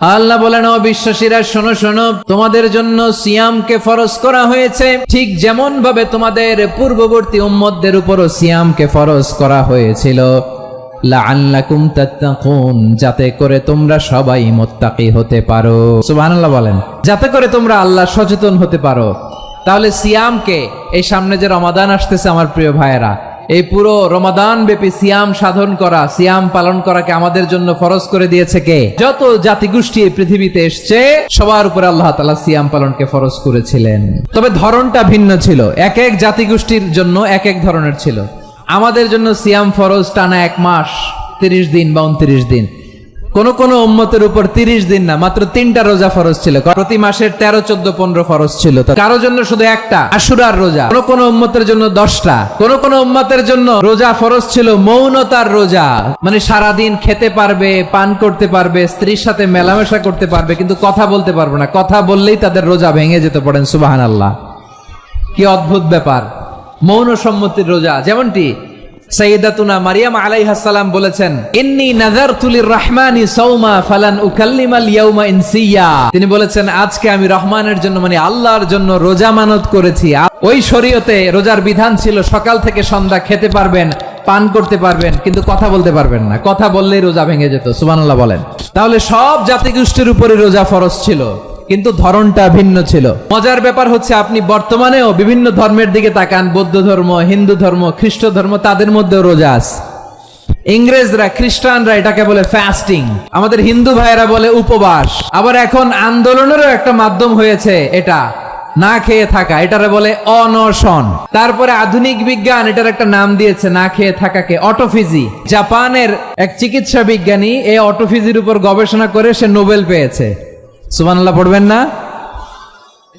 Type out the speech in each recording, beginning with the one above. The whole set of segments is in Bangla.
আল্লাহ বলেন, ও বিশ্বাসীরা শোনো শোনো, তোমাদের জন্য সিয়ামকে ফরজ করা হয়েছে, ঠিক যেমন ভাবে তোমাদের পূর্ববর্তী উম্মতদের উপরও সিয়ামকে ফরজ করা হয়েছিল, লাআল্লাকুম তাত্তাকুন, যাতে করে তোমরা সবাই মুত্তাকি হতে পারো। সুবহানাল্লাহ বলেন, যাতে করে তোমরা আল্লাহ সচেতন হতে পারো। তাহলে সিয়ামকে, এই সামনে যে রমাদান আসতেছে আমার প্রিয় ভাইয়েরা, এই পুরো রমাদান ব্যাপী সিয়াম সাধন করা, সিয়াম পালন করাকে আমাদের জন্য ফরজ করে দিয়েছে কে? যত জাতিগোষ্ঠী এই পৃথিবীতে এসছে সবার উপরে আল্লাহ তাআলা সিয়াম পালনকে ফরজ করেছিলেন। তবে ধরনটা ভিন্ন ছিল, এক এক জাতিগোষ্ঠীর জন্য এক এক ধরনের ছিল। আমাদের জন্য সিয়াম ফরজ টানা 1 মাস 30 দিন বা 29 দিন। কোন কোন উম্মতের উপর 30 দিন না, মাত্র 3টা রোজা ফরজ ছিল। প্রতি মাসের 13, 14, 15 ফরজ ছিল। কারো জন্য শুধু একটা আশুরার রোজা, কোন কোন উম্মতের জন্য 10টা, কোন কোন উম্মতের জন্য রোজা ফরজ ছিল মৌনতার রোজা, মানে সারাদিন খেতে পারবে, পান করতে পারবে, স্ত্রীর সাথে মেলামেশা করতে পারবে, কিন্তু কথা বলতে পারবে না। কথা বললেই তাদের রোজা ভেঙে যেতে। পড়েন সুবহানাল্লাহ। কি অদ্ভুত ব্যাপার, মৌন সম্মতির রোজা। যেমনটি সাইয়্যিদাতুনা মারিয়াম আলাইহাস সালাম বলেছেন, ইন্নী নাযারতু লির-রাহমানি সাওমা ফালান উকাল্লিমাল ইয়াওমা ইনসিয়া। তিনি বলেছেন, আজকে আমি রহমানের জন্য, মানে আল্লাহর জন্য রোজা মানত করেছি। ওই শরীয়তে রোজার বিধান ছিল সকাল থেকে সন্ধ্যা খেতে পারবেন, পান করতে পারবেন, কিন্তু কথা বলতে পারবেন না। কথা বললেই রোজা ভেঙে যেত। সুবহানাল্লাহ বলেন। তাহলে সব জাতিগোষ্ঠীর উপরে রোজা ফরজ ছিল, কিন্তু ধরনটা ভিন্ন ছিল। মজার ব্যাপার হচ্ছে, আপনি বর্তমানেও বিভিন্ন ধর্মের দিকে তাকান, বৌদ্ধ ধর্ম, হিন্দু ধর্ম, খ্রিস্ট ধর্ম, তাদের মধ্যেও রোজা আছে। ইংরেজরা, খ্রিস্টানরা এটাকে বলে ফাস্টিং, আমাদের হিন্দু ভাইয়েরা বলে উপবাস। আবার এখন আন্দোলনেরও একটা মাধ্যম হয়েছে এটা, না খেয়ে থাকা, এটারে বলে অনশন। তারপরে আধুনিক বিজ্ঞান এটার একটা নাম দিয়েছে, না খেয়ে থাকাকে, অটোফিজি। জাপানের এক চিকিৎসা বিজ্ঞানী এই অটোফিজির উপর গবেষণা করে সে নোবেল পেয়েছে। সুবহানাল্লাহ পড়বেন না?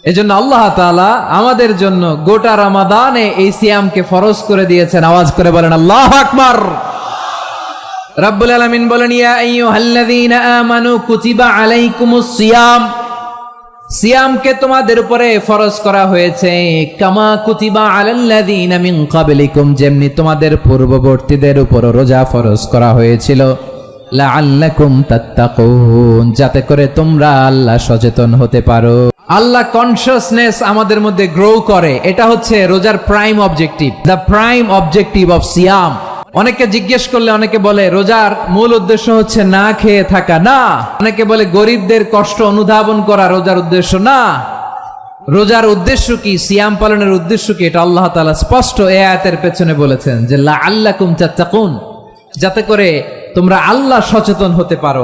এজন্য আল্লাহ তাআলা আমাদের জন্য গোটা রমাদানে এই সিয়ামকে ফরজ করে দিয়েছেন। আওয়াজ করে বলেন আল্লাহু আকবার। রব্বুল আলামিন বলেন, ইয়া আইয়ুহাল্লাযীনা আমানু কুতিবা আলাইকুমুস সিয়াম, সিয়ামকে তোমাদের উপরে ফরজ করা হয়েছে, কামা কুতিবা আলাল্লাযীনা মিন ক্বাবলিকুম, যেমনি তোমাদের পূর্ববর্তীদের উপর রোজা ফরজ করা হয়েছিল, লাআল্লাকুম তাত্তাকুন, যাতে করে তোমরা আল্লাহ সচেতন হতে পারো। আল্লাহ কনসিয়াসনেস আমাদের মধ্যে গ্রো করে, এটা হচ্ছে রোজার prime objective, the prime objective of সিয়াম। অনেকে জিজ্ঞেস করলে অনেকে বলে রোজার মূল উদ্দেশ্য হচ্ছে না খেয়ে থাকা, না। অনেকে বলে গরিবদের কষ্ট অনুধাবন করা রোজার উদ্দেশ্য, না। রোজার উদ্দেশ্য কি, সিয়াম পালনের উদ্দেশ্য কি, এটা আল্লাহ তাআলা স্পষ্ট এই আয়াতের পেছনে বলেছেন যে লাআল্লাকুম তাত্তাকুন, যাতে করে তোমরা আল্লাহ সচেতন হতে পারো।